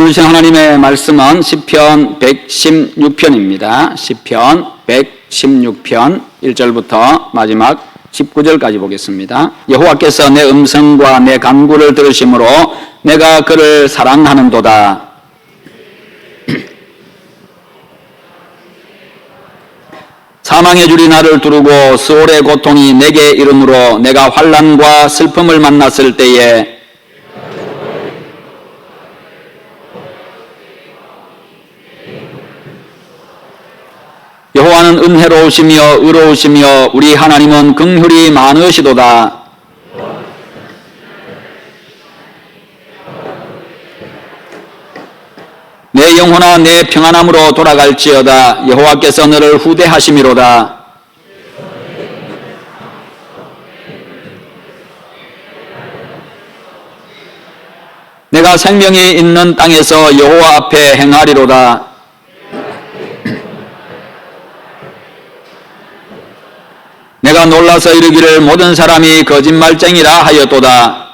주신 하나님의 말씀은 시편 116편입니다. 시편 116편 1절부터 마지막 19절까지 보겠습니다. 여호와께서 내 음성과 내 간구를 들으심으로 내가 그를 사랑하는도다. 사망의 줄이 나를 두르고 수월의 고통이 내게 이름으로 내가 환난과 슬픔을 만났을 때에 여호와는 은혜로우시며 의로우시며 우리 하나님은 긍휼이 많으시도다. 내 영혼아 내 평안함으로 돌아갈지어다. 여호와께서 너를 후대하심이로다. 내가 생명이 있는 땅에서 여호와 앞에 행하리로다. 내가 놀라서 이르기를 모든 사람이 거짓말쟁이라 하였도다.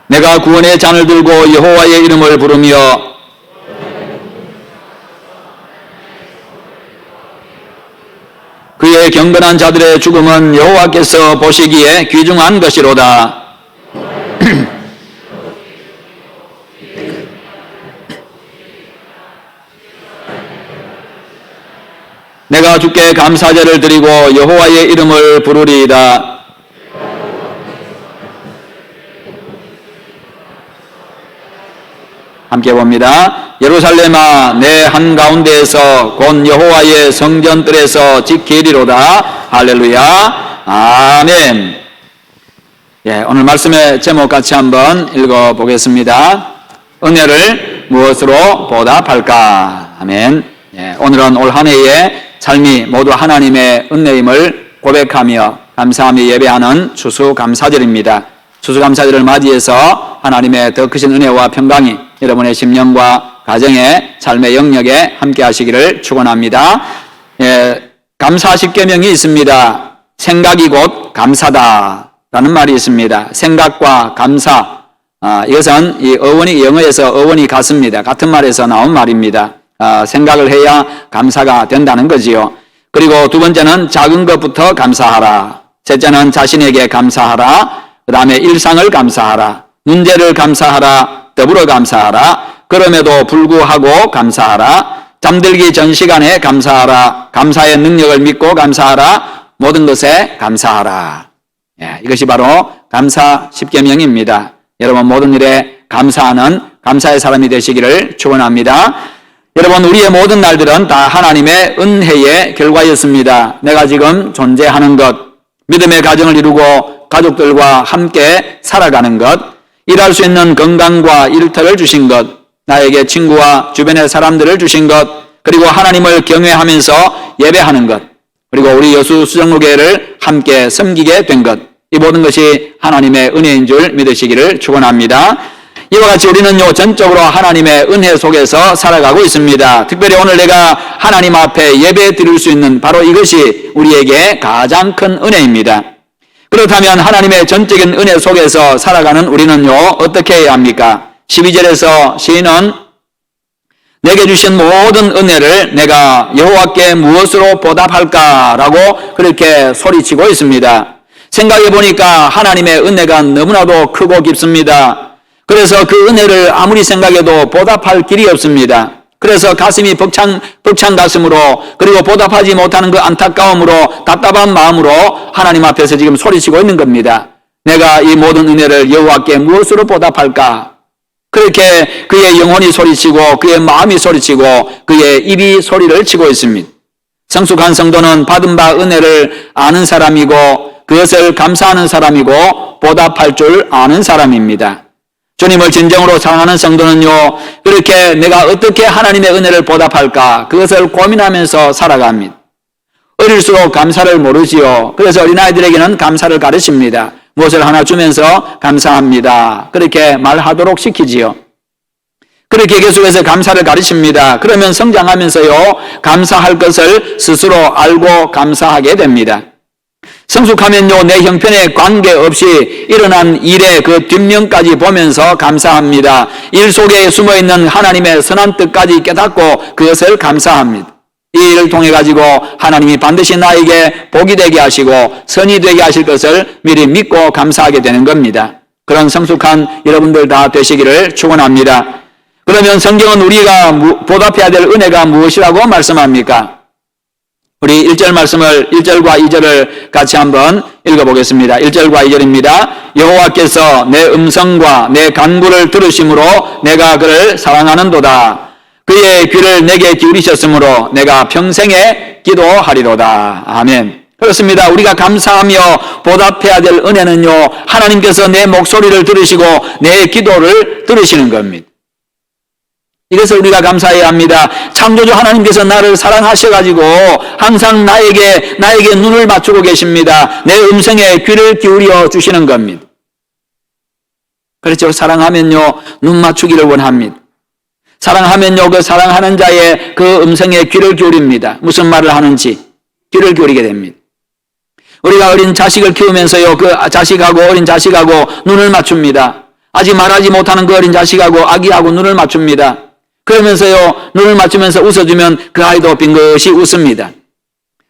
내가 구원의 잔을 들고 여호와의 이름을 부르며 그의 경건한 자들의 죽음은 여호와께서 보시기에 귀중한 것이로다. 내가 주께 감사제를 드리고 여호와의 이름을 부르리이다. 함께 봅니다. 예루살렘아 내 한가운데에서 곧 여호와의 성전들에서 지키리로다. 할렐루야. 아멘. 예, 오늘 말씀의 제목 같이 한번 읽어보겠습니다. 은혜를 무엇으로 보답할까? 아멘. 예, 오늘은 올 한 해의 삶이 모두 하나님의 은혜임을 고백하며 감사하며 예배하는 추수감사절입니다. 추수감사절을 맞이해서 하나님의 더 크신 은혜와 평강이 여러분의 심령과 가정의 삶의 영역에 함께 하시기를 축원합니다. 예, 감사 10계명이 있습니다. 생각이 곧 감사다 라는 말이 있습니다. 생각과 감사, 이것은 이 어원이 영어에서 어원이 같습니다. 같은 말에서 나온 말입니다. 생각을 해야 감사가 된다는 거지요. 그리고 두 번째는 작은 것부터 감사하라. 셋째는 자신에게 감사하라. 그 다음에 일상을 감사하라. 문제를 감사하라. 더불어 감사하라. 그럼에도 불구하고 감사하라. 잠들기 전 시간에 감사하라. 감사의 능력을 믿고 감사하라. 모든 것에 감사하라. 예, 이것이 바로 감사 10계명입니다. 여러분 모든 일에 감사하는 감사의 사람이 되시기를 축원합니다. 여러분 우리의 모든 날들은 다 하나님의 은혜의 결과였습니다. 내가 지금 존재하는 것, 믿음의 가정을 이루고 가족들과 함께 살아가는 것, 일할 수 있는 건강과 일터를 주신 것, 나에게 친구와 주변의 사람들을 주신 것, 그리고 하나님을 경외하면서 예배하는 것, 그리고 우리 여수 수정로교회를 함께 섬기게 된 것, 이 모든 것이 하나님의 은혜인 줄 믿으시기를 축원합니다. 이와 같이 우리는요 전적으로 하나님의 은혜 속에서 살아가고 있습니다. 특별히 오늘 내가 하나님 앞에 예배 드릴 수 있는 바로 이것이 우리에게 가장 큰 은혜입니다. 그렇다면 하나님의 전적인 은혜 속에서 살아가는 우리는요 어떻게 해야 합니까? 12절에서 시인은 내게 주신 모든 은혜를 내가 여호와께 무엇으로 보답할까라고 그렇게 소리치고 있습니다. 생각해 보니까 하나님의 은혜가 너무나도 크고 깊습니다. 그래서 그 은혜를 아무리 생각해도 보답할 길이 없습니다. 그래서 가슴이 벅찬 가슴으로, 그리고 보답하지 못하는 그 안타까움으로, 답답한 마음으로 하나님 앞에서 지금 소리치고 있는 겁니다. 내가 이 모든 은혜를 여호와께 무엇으로 보답할까? 그렇게 그의 영혼이 소리치고 그의 마음이 소리치고 그의 입이 소리를 치고 있습니다. 성숙한 성도는 받은 바 은혜를 아는 사람이고 그것을 감사하는 사람이고 보답할 줄 아는 사람입니다. 주님을 진정으로 사랑하는 성도는요 그렇게 내가 어떻게 하나님의 은혜를 보답할까 그것을 고민하면서 살아갑니다. 어릴수록 감사를 모르지요. 그래서 어린아이들에게는 감사를 가르칩니다. 무엇을 하나 주면서 감사합니다 그렇게 말하도록 시키지요. 그렇게 계속해서 감사를 가르칩니다. 그러면 성장하면서요 감사할 것을 스스로 알고 감사하게 됩니다. 성숙하면요, 내 형편에 관계없이 일어난 일의 그 뒷면까지 보면서 감사합니다. 일 속에 숨어있는 하나님의 선한 뜻까지 깨닫고 그것을 감사합니다. 이 일을 통해 가지고 하나님이 반드시 나에게 복이 되게 하시고 선이 되게 하실 것을 미리 믿고 감사하게 되는 겁니다. 그런 성숙한 여러분들 다 되시기를 축원합니다. 그러면 성경은 우리가 보답해야 될 은혜가 무엇이라고 말씀합니까? 우리 1절 말씀을 1절과 2절을 같이 한번 읽어보겠습니다. 1절과 2절입니다. 여호와께서 내 음성과 내 간구를 들으심으로 내가 그를 사랑하는도다. 그의 귀를 내게 기울이셨으므로 내가 평생에 기도하리로다. 아멘. 그렇습니다. 우리가 감사하며 보답해야 될 은혜는요, 하나님께서 내 목소리를 들으시고 내 기도를 들으시는 겁니다. 이것을 우리가 감사해야 합니다. 창조주 하나님께서 나를 사랑하셔가지고 항상 나에게 눈을 맞추고 계십니다. 내 음성에 귀를 기울여 주시는 겁니다. 그렇죠. 사랑하면요, 눈 맞추기를 원합니다. 사랑하면요, 그 사랑하는 자의 그 음성에 귀를 기울입니다. 무슨 말을 하는지 귀를 기울이게 됩니다. 우리가 어린 자식을 키우면서요, 그 자식하고 어린 자식하고 눈을 맞춥니다. 아직 말하지 못하는 그 어린 자식하고 아기하고 눈을 맞춥니다. 그러면서요, 눈을 맞추면서 웃어주면 그 아이도 빙긋이 웃습니다.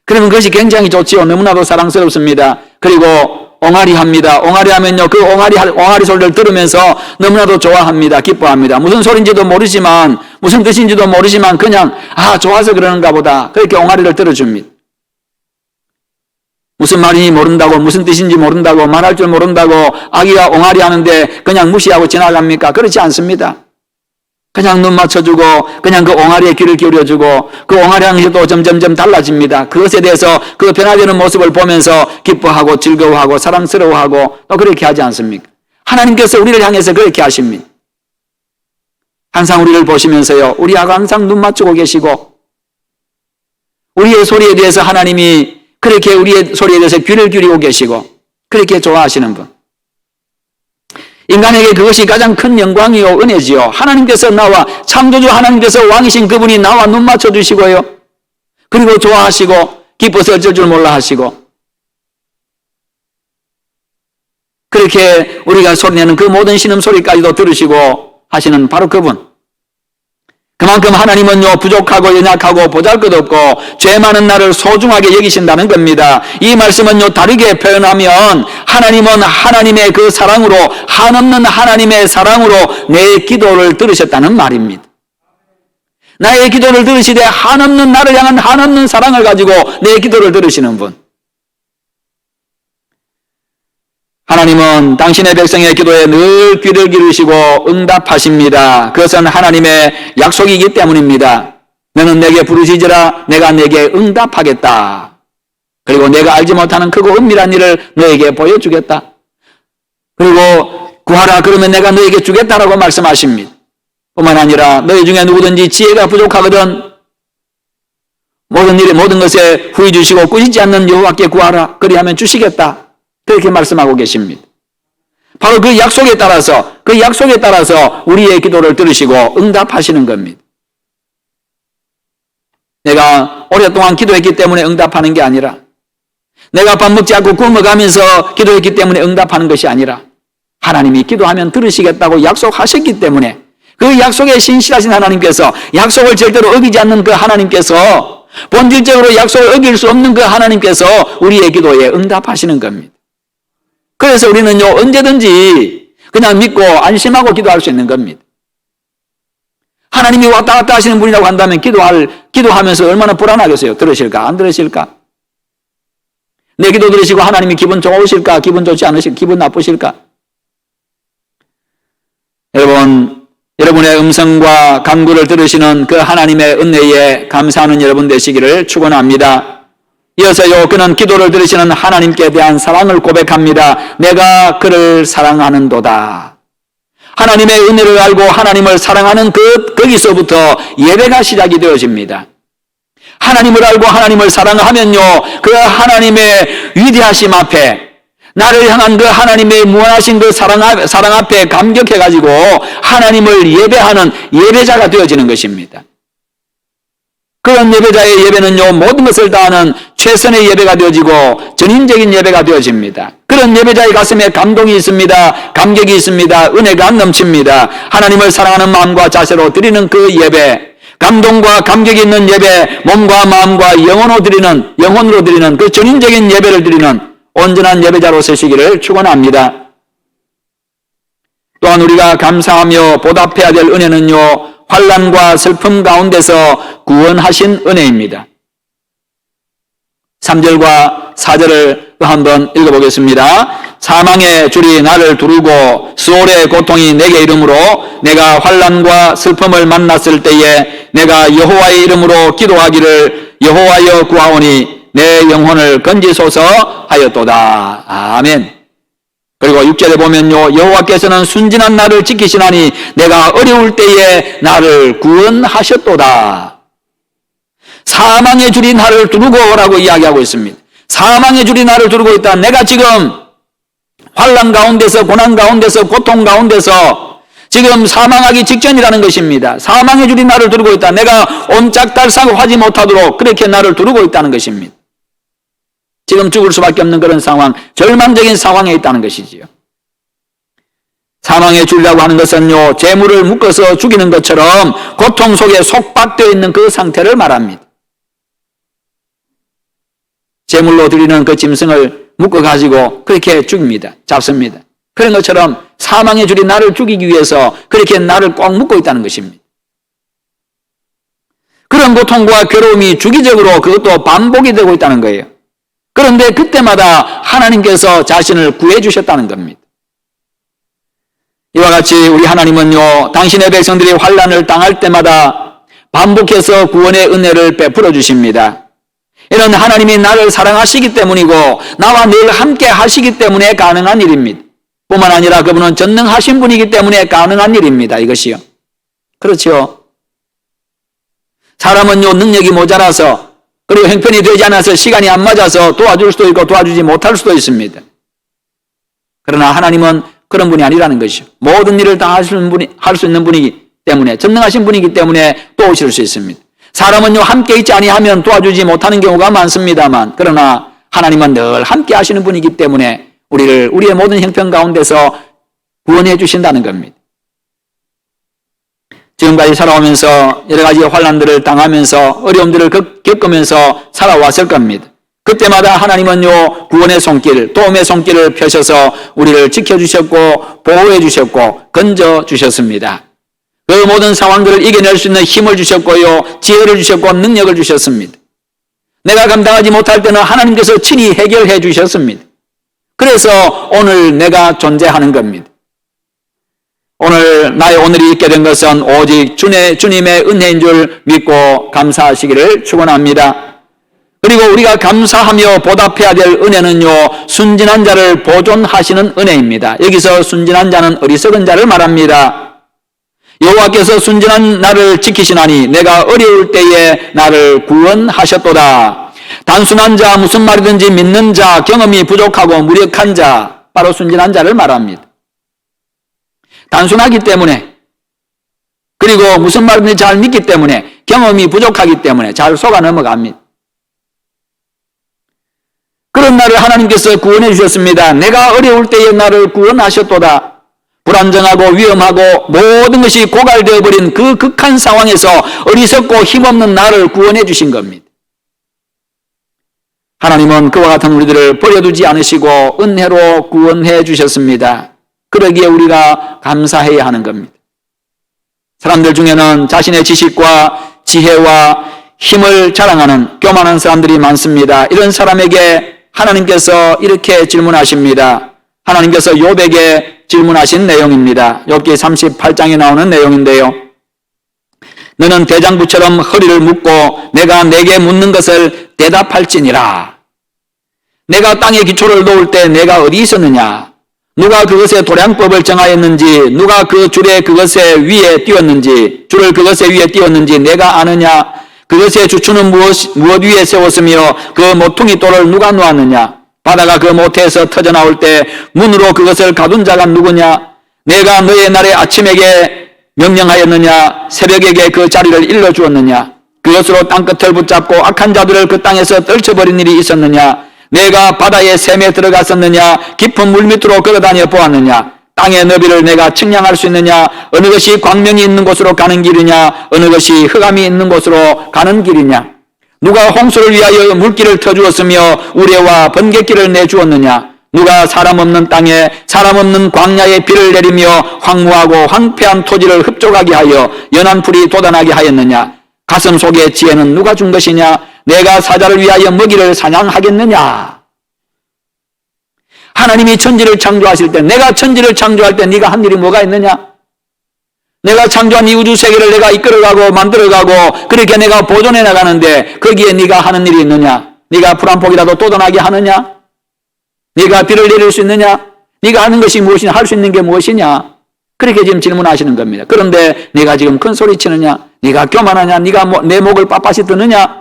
그러면 그것이 굉장히 좋지요. 너무나도 사랑스럽습니다. 그리고 옹알이 합니다. 옹알이 하면요, 그 옹알이 소리를 들으면서 너무나도 좋아합니다. 기뻐합니다. 무슨 소리인지도 모르지만, 무슨 뜻인지도 모르지만 그냥 좋아서 그러는가 보다. 그렇게 옹알이를 들어줍니다. 무슨 말인지 모른다고, 무슨 뜻인지 모른다고, 말할 줄 모른다고 아기가 옹알이 하는데 그냥 무시하고 지나갑니까? 그렇지 않습니다. 그냥 눈 맞춰주고 그냥 그 옹알이에 귀를 기울여주고 그 옹알이 하는 것도 점점점 달라집니다. 그것에 대해서 그 변화되는 모습을 보면서 기뻐하고 즐거워하고 사랑스러워하고 또 그렇게 하지 않습니까? 하나님께서 우리를 향해서 그렇게 하십니다. 항상 우리를 보시면서요, 우리하고 항상 눈 맞추고 계시고 우리의 소리에 대해서 하나님이 그렇게 우리의 소리에 대해서 귀를 기울이고 계시고 그렇게 좋아하시는 분. 인간에게 그것이 가장 큰 영광이요 은혜지요. 하나님께서 나와 창조주 하나님께서 왕이신 그분이 나와 눈 맞춰주시고요, 그리고 좋아하시고 기뻐서 어쩔 줄 몰라 하시고 그렇게 우리가 소리내는 그 모든 신음소리까지도 들으시고 하시는 바로 그분. 그만큼 하나님은요, 부족하고 연약하고 보잘것없고 죄 많은 나를 소중하게 여기신다는 겁니다. 이 말씀은요, 다르게 표현하면 하나님은 하나님의 그 사랑으로, 한없는 하나님의 사랑으로 내 기도를 들으셨다는 말입니다. 나의 기도를 들으시되 한없는 나를 향한 한없는 사랑을 가지고 내 기도를 들으시는 분. 하나님은 당신의 백성의 기도에 늘 귀를 기울이시고 응답하십니다. 그것은 하나님의 약속이기 때문입니다. 너는 내게 부르시지라 내가 내게 응답하겠다. 그리고 내가 알지 못하는 크고 은밀한 일을 너에게 보여주겠다. 그리고 구하라 그러면 내가 너에게 주겠다라고 말씀하십니다. 뿐만 아니라 너희 중에 누구든지 지혜가 부족하거든 모든 일에 모든 것에 후히 주시고 꾸짖지 않는 여호와께 구하라 그리하면 주시겠다. 그렇게 말씀하고 계십니다. 바로 그 약속에 따라서 우리의 기도를 들으시고 응답하시는 겁니다. 내가 오랫동안 기도했기 때문에 응답하는 게 아니라, 내가 밥 먹지 않고 굶어가면서 기도했기 때문에 응답하는 것이 아니라, 하나님이 기도하면 들으시겠다고 약속하셨기 때문에, 그 약속에 신실하신 하나님께서, 약속을 절대로 어기지 않는 그 하나님께서, 본질적으로 약속을 어길 수 없는 그 하나님께서 우리의 기도에 응답하시는 겁니다. 그래서 우리는요, 언제든지 그냥 믿고 안심하고 기도할 수 있는 겁니다. 하나님이 왔다 갔다 하시는 분이라고 한다면 기도하면서 얼마나 불안하겠어요. 들으실까? 안 들으실까? 내 기도 들으시고 하나님이 기분 좋으실까? 기분 좋지 않으실까? 기분 나쁘실까? 여러분의 음성과 간구를 들으시는 그 하나님의 은혜에 감사하는 여러분 되시기를 축원합니다. 이어서요, 그는 기도를 들으시는 하나님께 대한 사랑을 고백합니다. 내가 그를 사랑하는도다. 하나님의 은혜를 알고 하나님을 사랑하는 거기서부터 예배가 시작이 되어집니다. 하나님을 알고 하나님을 사랑하면요, 그 하나님의 위대하심 앞에, 나를 향한 그 하나님의 무한하신 그 사랑 앞에 감격해가지고 하나님을 예배하는 예배자가 되어지는 것입니다. 그런 예배자의 예배는요, 모든 것을 다하는 최선의 예배가 되어지고 전인적인 예배가 되어집니다. 그런 예배자의 가슴에 감동이 있습니다. 감격이 있습니다. 은혜가 넘칩니다. 하나님을 사랑하는 마음과 자세로 드리는 그 예배, 감동과 감격이 있는 예배, 몸과 마음과 영혼으로 드리는 그 전인적인 예배를 드리는 온전한 예배자로 서시기를 축원합니다. 또한 우리가 감사하며 보답해야 될 은혜는요, 환난과 슬픔 가운데서 구원하신 은혜입니다. 3절과 4절을 한번 읽어보겠습니다. 사망의 줄이 나를 두르고 수월의 고통이 내게 이름으로 내가 환난과 슬픔을 만났을 때에 내가 여호와의 이름으로 기도하기를 여호와여 구하오니 내 영혼을 건지소서 하였도다. 아멘. 그리고 6절에 보면요, 여호와께서는 순진한 나를 지키시나니 내가 어려울 때에 나를 구원하셨도다. 사망의 줄이 나를 두르고라고 이야기하고 있습니다. 사망의 줄이 나를 두르고 있다. 내가 지금 환난 가운데서, 고난 가운데서, 고통 가운데서 지금 사망하기 직전이라는 것입니다. 사망의 줄이 나를 두르고 있다. 내가 옴짝달싹 하지 못하도록 그렇게 나를 두르고 있다는 것입니다. 지금 죽을 수밖에 없는 그런 상황, 절망적인 상황에 있다는 것이지요. 사망의 줄이라고 하는 것은요, 재물을 묶어서 죽이는 것처럼 고통 속에 속박되어 있는 그 상태를 말합니다. 재물로 드리는 그 짐승을 묶어가지고 그렇게 죽입니다. 잡습니다. 그런 것처럼 사망의 줄이 나를 죽이기 위해서 그렇게 나를 꼭 묶고 있다는 것입니다. 그런 고통과 괴로움이 주기적으로 그것도 반복이 되고 있다는 거예요. 그런데 그때마다 하나님께서 자신을 구해 주셨다는 겁니다. 이와 같이 우리 하나님은요, 당신의 백성들이 환난을 당할 때마다 반복해서 구원의 은혜를 베풀어 주십니다. 이는 하나님이 나를 사랑하시기 때문이고 나와 늘 함께 하시기 때문에 가능한 일입니다. 뿐만 아니라 그분은 전능하신 분이기 때문에 가능한 일입니다. 이것이요. 그렇죠. 사람은요, 능력이 모자라서 그리고 형편이 되지 않아서 시간이 안 맞아서 도와줄 수도 있고 도와주지 못할 수도 있습니다. 그러나 하나님은 그런 분이 아니라는 것이죠. 모든 일을 다 할 수 있는 분이기 때문에, 전능하신 분이기 때문에 도우실 수 있습니다. 사람은요, 함께 있지 아니하면 도와주지 못하는 경우가 많습니다만, 그러나 하나님은 늘 함께 하시는 분이기 때문에 우리를 우리의 모든 형편 가운데서 구원해 주신다는 겁니다. 지금까지 살아오면서 여러 가지 환난들을 당하면서 어려움들을 겪으면서 살아왔을 겁니다. 그때마다 하나님은요, 구원의 손길, 도움의 손길을 펴셔서 우리를 지켜주셨고 보호해 주셨고 건져 주셨습니다. 그 모든 상황들을 이겨낼 수 있는 힘을 주셨고요, 지혜를 주셨고 능력을 주셨습니다. 내가 감당하지 못할 때는 하나님께서 친히 해결해 주셨습니다. 그래서 오늘 내가 존재하는 겁니다. 오늘 나의 오늘이 있게 된 것은 오직 주님의 은혜인 줄 믿고 감사하시기를 축원합니다. 그리고 우리가 감사하며 보답해야 될 은혜는요, 순진한 자를 보존하시는 은혜입니다. 여기서 순진한 자는 어리석은 자를 말합니다. 여호와께서 순진한 나를 지키시나니 내가 어려울 때에 나를 구원하셨도다. 단순한 자, 무슨 말이든지 믿는 자, 경험이 부족하고 무력한 자, 바로 순진한 자를 말합니다. 단순하기 때문에, 그리고 무슨 말이든지 잘 믿기 때문에, 경험이 부족하기 때문에 잘 속아 넘어갑니다. 그런 나를 하나님께서 구원해 주셨습니다. 내가 어려울 때에 나를 구원하셨도다. 불안정하고 위험하고 모든 것이 고갈되어 버린 그 극한 상황에서 어리석고 힘없는 나를 구원해 주신 겁니다. 하나님은 그와 같은 우리들을 버려두지 않으시고 은혜로 구원해 주셨습니다. 그러기에 우리가 감사해야 하는 겁니다. 사람들 중에는 자신의 지식과 지혜와 힘을 자랑하는 교만한 사람들이 많습니다. 이런 사람에게 하나님께서 이렇게 질문하십니다. 하나님께서 욥에게 질문하신 내용입니다. 욥기 38장에 나오는 내용인데요. 너는 대장부처럼 허리를 묶고 내가 내게 묻는 것을 대답할지니라. 내가 땅에 기초를 놓을 때 내가 어디 있었느냐? 누가 그것의 도량법을 정하였는지, 누가 그 줄에 그것의 위에 띄웠는지, 줄을 그것의 위에 띄웠는지 내가 아느냐? 그것의 주추는 무엇 위에 세웠으며 그 모퉁이 돌을 누가 놓았느냐? 바다가 그 모태에서 터져나올 때 문으로 그것을 가둔 자가 누구냐? 내가 너의 날에 아침에게 명령하였느냐? 새벽에게 그 자리를 일러주었느냐? 그것으로 땅끝을 붙잡고 악한 자들을 그 땅에서 떨쳐버린 일이 있었느냐? 내가 바다의 샘에 들어갔었느냐? 깊은 물 밑으로 걸어다녀 보았느냐? 땅의 너비를 내가 측량할 수 있느냐? 어느 것이 광명이 있는 곳으로 가는 길이냐? 어느 것이 흑암이 있는 곳으로 가는 길이냐? 누가 홍수를 위하여 물길을 터주었으며 우레와 번갯길을 내주었느냐? 누가 사람 없는 땅에 사람 없는 광야에 비를 내리며 황무하고 황폐한 토지를 흡족하게 하여 연한 풀이 돋아나게 하였느냐? 가슴 속의 지혜는 누가 준 것이냐? 내가 사자를 위하여 먹이를 사냥하겠느냐? 하나님이 천지를 창조하실 때, 내가 천지를 창조할 때 네가 한 일이 뭐가 있느냐? 내가 창조한 이 우주 세계를 내가 이끌어가고 만들어가고 그렇게 내가 보존해 나가는데 거기에 네가 하는 일이 있느냐? 네가 풀 한 폭이라도 돋아나게 하느냐? 네가 비를 내릴 수 있느냐? 네가 하는 것이 무엇이냐? 할 수 있는 게 무엇이냐? 그렇게 지금 질문하시는 겁니다. 그런데 네가 지금 큰 소리 치느냐? 네가 교만하냐? 네가 내 목을 빳빳이 드느냐?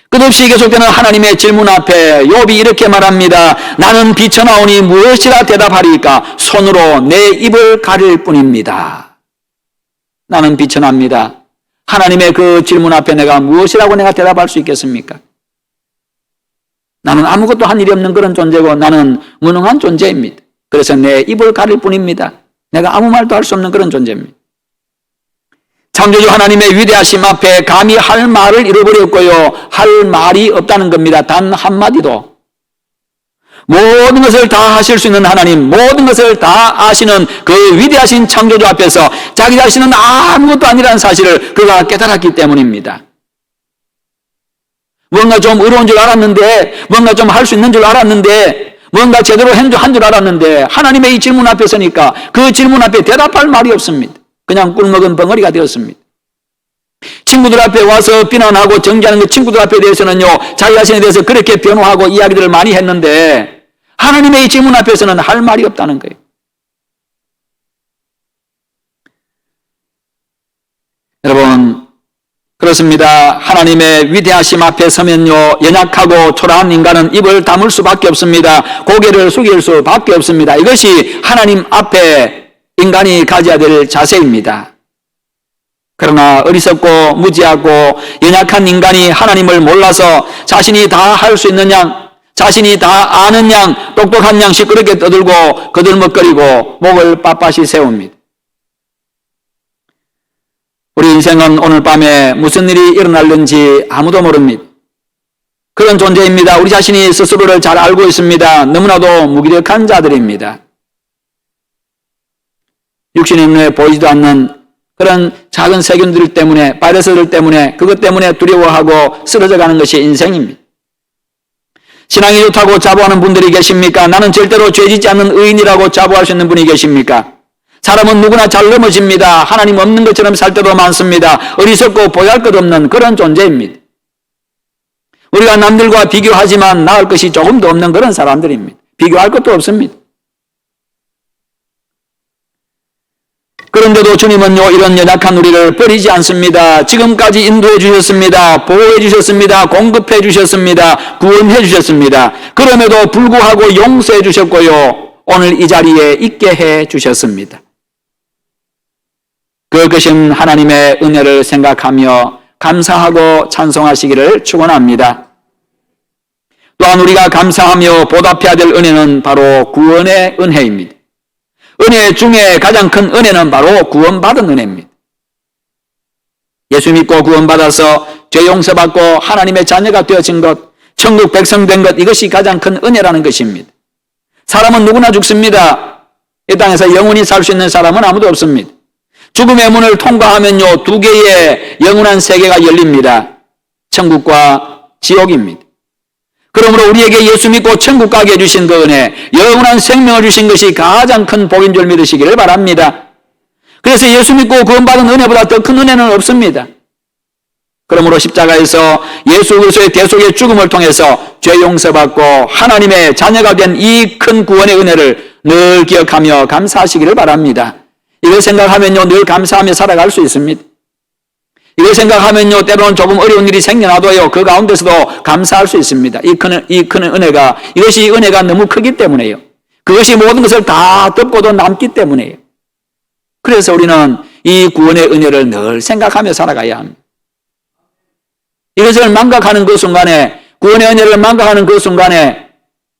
끝없이 계속되는 하나님의 질문 앞에 욥이 이렇게 말합니다. 나는 비쳐나오니 무엇이라 대답하리까? 손으로 내 입을 가릴 뿐입니다. 나는 비쳐납니다. 하나님의 그 질문 앞에 내가 무엇이라고 내가 대답할 수 있겠습니까? 나는 아무것도 한 일이 없는 그런 존재고 나는 무능한 존재입니다. 그래서 내 입을 가릴 뿐입니다. 내가 아무 말도 할 수 없는 그런 존재입니다. 창조주 하나님의 위대하심 앞에 감히 할 말을 잃어버렸고요. 할 말이 없다는 겁니다. 단 한마디도. 모든 것을 다 하실 수 있는 하나님, 모든 것을 다 아시는 그 위대하신 창조주 앞에서 자기 자신은 아무것도 아니라는 사실을 그가 깨달았기 때문입니다. 뭔가 좀 의로운 줄 알았는데, 뭔가 좀 할 수 있는 줄 알았는데, 뭔가 제대로 한 줄 알았는데 하나님의 이 질문 앞에 서니까 그 질문 앞에 대답할 말이 없습니다. 그냥 꿀먹은 벙어리가 되었습니다. 친구들 앞에 와서 비난하고 정죄하는 그 친구들 앞에 대해서는요, 자기 자신에 대해서 그렇게 변호하고 이야기들을 많이 했는데 하나님의 이 질문 앞에서는 할 말이 없다는 거예요. 여러분, 그렇습니다. 하나님의 위대하심 앞에 서면요, 연약하고 초라한 인간은 입을 다물 수밖에 없습니다. 고개를 숙일 수밖에 없습니다. 이것이 하나님 앞에 인간이 가져야 될 자세입니다. 그러나 어리석고 무지하고 연약한 인간이 하나님을 몰라서 자신이 다 할 수 있는 양, 자신이 다 아는 양, 똑똑한 양 시끄럽게 떠들고 거들먹거리고 목을 빳빳이 세웁니다. 우리 인생은 오늘 밤에 무슨 일이 일어날는지 아무도 모릅니다. 그런 존재입니다. 우리 자신이 스스로를 잘 알고 있습니다. 너무나도 무기력한 자들입니다. 육신의 눈에 보이지도 않는 그런 작은 세균들 때문에, 바이러스들 때문에, 그것 때문에 두려워하고 쓰러져가는 것이 인생입니다. 신앙이 좋다고 자부하는 분들이 계십니까? 나는 절대로 죄짓지 않는 의인이라고 자부할 수 있는 분이 계십니까? 사람은 누구나 잘 넘어집니다. 하나님 없는 것처럼 살 때도 많습니다. 어리석고 보잘것없는 그런 존재입니다. 우리가 남들과 비교하지만 나을 것이 조금도 없는 그런 사람들입니다. 비교할 것도 없습니다. 그런데도 주님은요, 이런 연약한 우리를 버리지 않습니다. 지금까지 인도해 주셨습니다. 보호해 주셨습니다. 공급해 주셨습니다. 구원해 주셨습니다. 그럼에도 불구하고 용서해 주셨고요, 오늘 이 자리에 있게 해 주셨습니다. 그것은 하나님의 은혜를 생각하며 감사하고 찬송하시기를 축원합니다. 또한 우리가 감사하며 보답해야 될 은혜는 바로 구원의 은혜입니다. 은혜 중에 가장 큰 은혜는 바로 구원받은 은혜입니다. 예수 믿고 구원받아서 죄 용서받고 하나님의 자녀가 되어진 것, 천국 백성 된 것, 이것이 가장 큰 은혜라는 것입니다. 사람은 누구나 죽습니다. 이 땅에서 영원히 살 수 있는 사람은 아무도 없습니다. 죽음의 문을 통과하면요, 두 개의 영원한 세계가 열립니다. 천국과 지옥입니다. 그러므로 우리에게 예수 믿고 천국 가게 해주신 그 은혜, 영원한 생명을 주신 것이 가장 큰 복인 줄 믿으시기를 바랍니다. 그래서 예수 믿고 구원받은 은혜보다 더 큰 은혜는 없습니다. 그러므로 십자가에서 예수 그리스도의 대속의 죽음을 통해서 죄 용서받고 하나님의 자녀가 된 이 큰 구원의 은혜를 늘 기억하며 감사하시기를 바랍니다. 이걸 생각하면요, 늘 감사하며 살아갈 수 있습니다. 이걸 생각하면요, 때로는 조금 어려운 일이 생겨나도요, 그 가운데서도 감사할 수 있습니다. 이 큰 은혜가, 이것이 은혜가 너무 크기 때문에요. 그것이 모든 것을 다 덮고도 남기 때문에요. 그래서 우리는 이 구원의 은혜를 늘 생각하며 살아가야 합니다. 이것을 망각하는 그 순간에, 구원의 은혜를 망각하는 그 순간에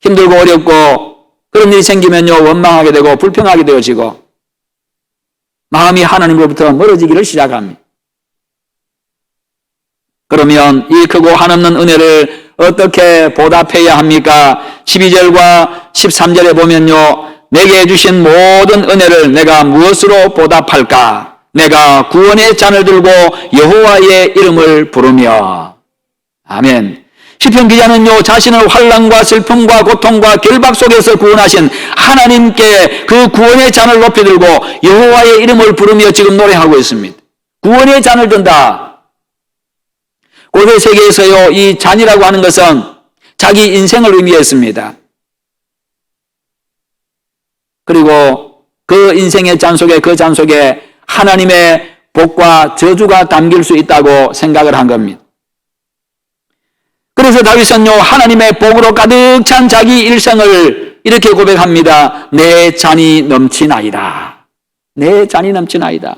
힘들고 어렵고 그런 일이 생기면요, 원망하게 되고 불평하게 되어지고 마음이 하나님으로부터 멀어지기를 시작합니다. 그러면 이 크고 한없는 은혜를 어떻게 보답해야 합니까? 12절과 13절에 보면요, 내게 주신 모든 은혜를 내가 무엇으로 보답할까? 내가 구원의 잔을 들고 여호와의 이름을 부르며. 아멘. 시편 기자는요, 자신을 환난과 슬픔과 고통과 결박 속에서 구원하신 하나님께 그 구원의 잔을 높이 들고 여호와의 이름을 부르며 지금 노래하고 있습니다. 구원의 잔을 든다. 고대 세계에서요, 이 잔이라고 하는 것은 자기 인생을 의미했습니다. 그리고 그 인생의 잔 속에, 그 잔 속에 하나님의 복과 저주가 담길 수 있다고 생각을 한 겁니다. 그래서 다윗은요, 하나님의 복으로 가득 찬 자기 일생을 이렇게 고백합니다. 내 잔이 넘치나이다. 내 잔이 넘치나이다.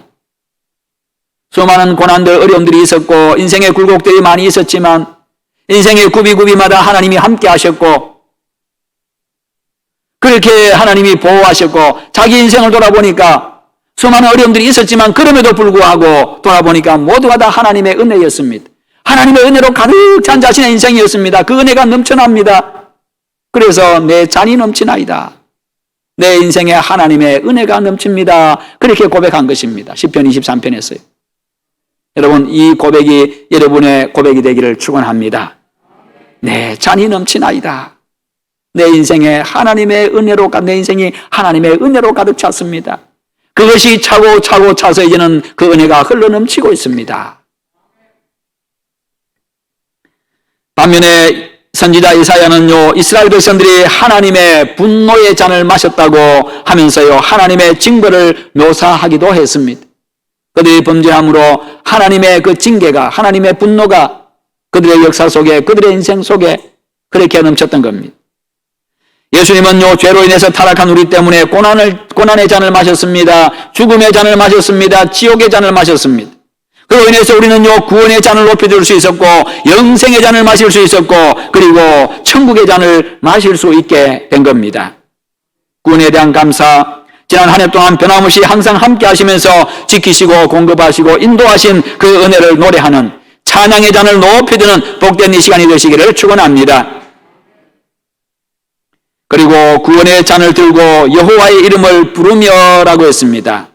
수많은 고난들, 어려움들이 있었고 인생의 굴곡들이 많이 있었지만 인생의 구비구비마다 하나님이 함께 하셨고 그렇게 하나님이 보호하셨고 자기 인생을 돌아보니까 수많은 어려움들이 있었지만 그럼에도 불구하고 돌아보니까 모두가 다 하나님의 은혜였습니다. 하나님의 은혜로 가득 찬 자신의 인생이었습니다. 그 은혜가 넘쳐납니다. 그래서 내 잔이 넘치나이다. 내 인생에 하나님의 은혜가 넘칩니다. 그렇게 고백한 것입니다. 시편 23편에서요. 여러분, 이 고백이 여러분의 고백이 되기를 축원합니다. 내 잔이 넘치나이다. 내 인생에 하나님의 은혜로, 내 인생이 하나님의 은혜로 가득 찼습니다. 그것이 차고 차고 차서 이제는 그 은혜가 흘러 넘치고 있습니다. 반면에 선지자 이사야는요, 이스라엘 백성들이 하나님의 분노의 잔을 마셨다고 하면서요, 하나님의 징벌을 묘사하기도 했습니다. 그들이 범죄함으로 하나님의 그 징계가, 하나님의 분노가 그들의 역사 속에, 그들의 인생 속에 그렇게 넘쳤던 겁니다. 예수님은요, 죄로 인해서 타락한 우리 때문에 고난의 잔을 마셨습니다. 죽음의 잔을 마셨습니다. 지옥의 잔을 마셨습니다. 그로 인해서 우리는요, 구원의 잔을 높여줄 수 있었고 영생의 잔을 마실 수 있었고 그리고 천국의 잔을 마실 수 있게 된 겁니다. 구원에 대한 감사, 지난 한 해 동안 변함없이 항상 함께 하시면서 지키시고 공급하시고 인도하신 그 은혜를 노래하는 찬양의 잔을 높이 드는 복된 이 시간이 되시기를 축원합니다. 그리고 구원의 잔을 들고 여호와의 이름을 부르며라고 했습니다.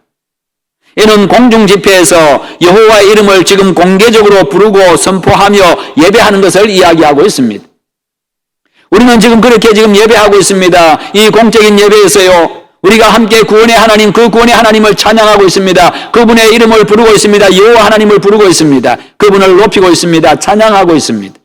이는 공중 집회에서 여호와의 이름을 지금 공개적으로 부르고 선포하며 예배하는 것을 이야기하고 있습니다. 우리는 지금 그렇게 지금 예배하고 있습니다. 이 공적인 예배에서요, 우리가 함께 구원의 하나님, 그 구원의 하나님을 찬양하고 있습니다. 그분의 이름을 부르고 있습니다. 여호와 하나님을 부르고 있습니다. 그분을 높이고 있습니다. 찬양하고 있습니다.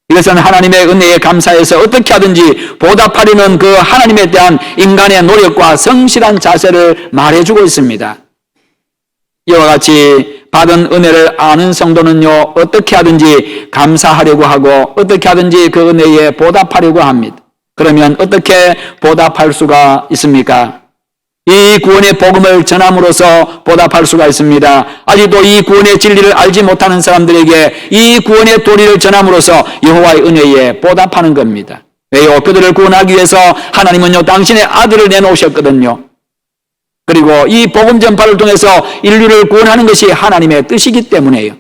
이것은 하나님의 은혜에 감사해서 어떻게 하든지 보답하려는 그 하나님에 대한 인간의 노력과 성실한 자세를 말해주고 있습니다. 이와 같이 받은 은혜를 아는 성도는요, 어떻게 하든지 감사하려고 하고 어떻게 하든지 그 은혜에 보답하려고 합니다. 그러면 어떻게 보답할 수가 있습니까? 이 구원의 복음을 전함으로써 보답할 수가 있습니다. 아직도 이 구원의 진리를 알지 못하는 사람들에게 이 구원의 도리를 전함으로써 여호와의 은혜에 보답하는 겁니다. 왜요? 그들을 구원하기 위해서 하나님은요, 당신의 아들을 내놓으셨거든요. 그리고 이 복음 전파를 통해서 인류를 구원하는 것이 하나님의 뜻이기 때문에요.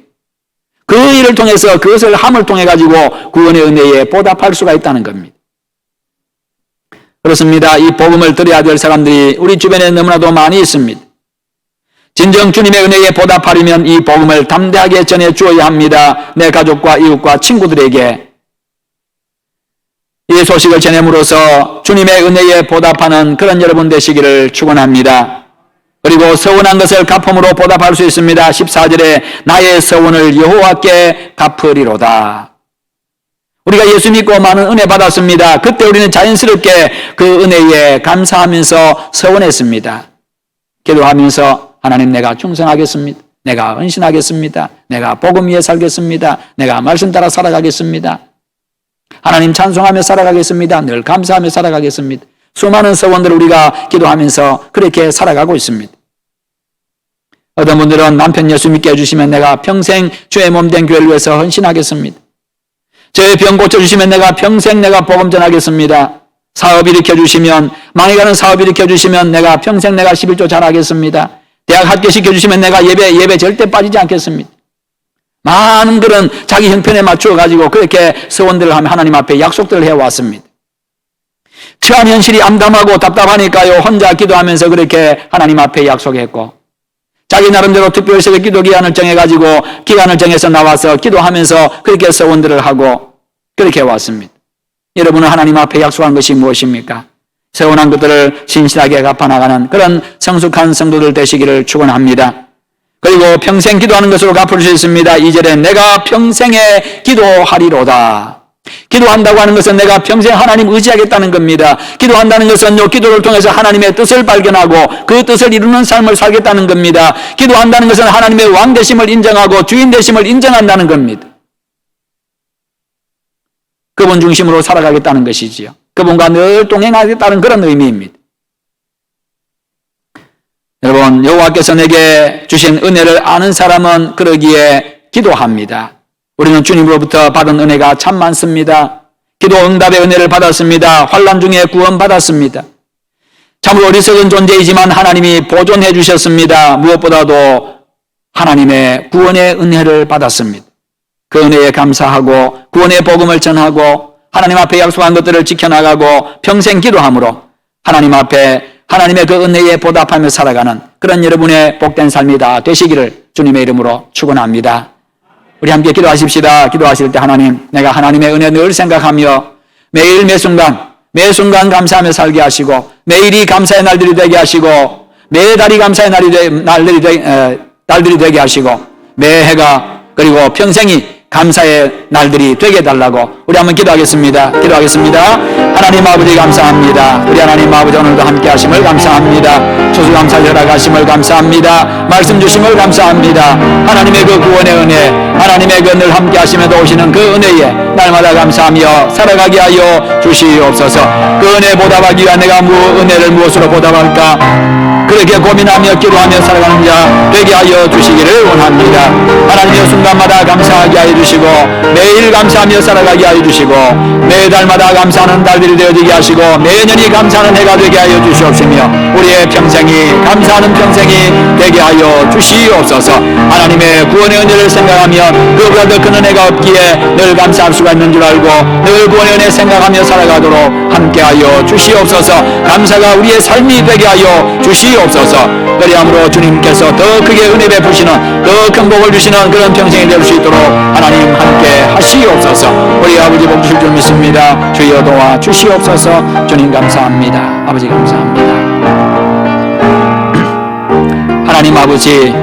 그 일을 통해서, 그것을 함을 통해 가지고 구원의 은혜에 보답할 수가 있다는 겁니다. 그렇습니다. 이 복음을 들어야 될 사람들이 우리 주변에 너무나도 많이 있습니다. 진정 주님의 은혜에 보답하려면 이 복음을 담대하게 전해 주어야 합니다. 내 가족과 이웃과 친구들에게 이 소식을 전함으로써 주님의 은혜에 보답하는 그런 여러분 되시기를 축원합니다. 그리고 서원한 것을 갚음으로 보답할 수 있습니다. 14절에 나의 서원을 여호와께 갚으리로다. 우리가 예수 믿고 많은 은혜 받았습니다. 그때 우리는 자연스럽게 그 은혜에 감사하면서 서원했습니다. 기도하면서 하나님, 내가 충성하겠습니다. 내가 헌신하겠습니다. 내가 복음 위에 살겠습니다. 내가 말씀 따라 살아가겠습니다. 하나님 찬송하며 살아가겠습니다. 늘 감사하며 살아가겠습니다. 수많은 서원들을 우리가 기도하면서 그렇게 살아가고 있습니다. 어떤 분들은 남편 예수 믿게 해주시면 내가 평생 주의 몸된 교회를 위해서 헌신하겠습니다. 저의 병 고쳐주시면 내가 평생 내가 복음 전하겠습니다. 사업 일으켜주시면, 망해가는 사업 일으켜주시면 내가 평생 내가 11조 잘하겠습니다. 대학 합격시켜주시면 내가 예배 절대 빠지지 않겠습니다. 많은 그런 자기 형편에 맞추어가지고 그렇게 서원들을 하며 하나님 앞에 약속들을 해왔습니다. 처한 현실이 암담하고 답답하니까요, 혼자 기도하면서 그렇게 하나님 앞에 약속했고, 자기 나름대로 특별히 기도 기간을 정해가지고 기간을 정해서 나와서 기도하면서 그렇게 서원들을 하고 그렇게 해왔습니다. 여러분은 하나님 앞에 약속한 것이 무엇입니까? 서원한 것들을 신실하게 갚아나가는 그런 성숙한 성도들 되시기를 축원합니다. 그리고 평생 기도하는 것으로 갚을 수 있습니다. 2절에 내가 평생에 기도하리로다. 기도한다고 하는 것은 내가 평생 하나님 의지하겠다는 겁니다. 기도한다는 것은요, 기도를 통해서 하나님의 뜻을 발견하고 그 뜻을 이루는 삶을 살겠다는 겁니다. 기도한다는 것은 하나님의 왕 되심을 인정하고 주인 되심을 인정한다는 겁니다. 그분 중심으로 살아가겠다는 것이지요. 그분과 늘 동행하겠다는 그런 의미입니다. 여러분, 여호와께서 내게 주신 은혜를 아는 사람은 그러기에 기도합니다. 우리는 주님으로부터 받은 은혜가 참 많습니다. 기도 응답의 은혜를 받았습니다. 환난 중에 구원받았습니다. 참으로 어리석은 존재이지만 하나님이 보존해 주셨습니다. 무엇보다도 하나님의 구원의 은혜를 받았습니다. 그 은혜에 감사하고 구원의 복음을 전하고 하나님 앞에 약속한 것들을 지켜나가고 평생 기도함으로 하나님 앞에 하나님의 그 은혜에 보답하며 살아가는 그런 여러분의 복된 삶이 다 되시기를 주님의 이름으로 축원합니다. 우리 함께 기도하십시다. 기도하실 때 하나님, 내가 하나님의 은혜 늘 생각하며 매일 매 순간 감사하며 살게 하시고 매일이 감사의 날들이 되게 하시고 매달이 감사의 날들이 되게 하시고 매해가 그리고 평생이 감사의 날들이 되게 해달라고 우리 한번 기도하겠습니다. 하나님 아버지 감사합니다. 우리 하나님 아버지 오늘도 함께 하심을 감사합니다. 추수감사 열악하심을 감사합니다. 말씀 주심을 감사합니다. 하나님의 그 구원의 은혜, 하나님의 그 늘 함께 하심에도 오시는 그 은혜에 날마다 감사하며 살아가게 하여 주시옵소서. 그 은혜 보답하기 위한 내가 은혜를 무엇으로 보답할까? 그렇게 고민하며 기도하며 살아가는 자 되게 하여 주시기를 원합니다. 하나님의 순간마다 감사하게 하여 주시고 매일 감사하며 살아가게 하여 주시고 매달마다 감사하는 달들이 되어지게 하시고 매년이 감사하는 해가 되게 하여 주시옵시며 우리의 평생이 감사하는 평생이 되게 하여 주시옵소서. 하나님의 구원의 은혜를 생각하며 그보다 더 큰 은혜가 없기에 늘 감사할 수가 있는 줄 알고 늘 구원의 은혜 생각하며 살아가도록 함께 하여 주시옵소서. 감사가 우리의 삶이 되게 하여 주시옵소서. 그리함으로 주님께서 더 크게 은혜 베푸시는 더 큰 복을 주시는 그런 평생이 될 수 있도록 하나님 함께 하시옵소서. 우리 아버지 복 주실 줄 믿습니다. 주여 도와 주시옵소서. 주님 감사합니다. 아버지 감사합니다. 하나님 아버지,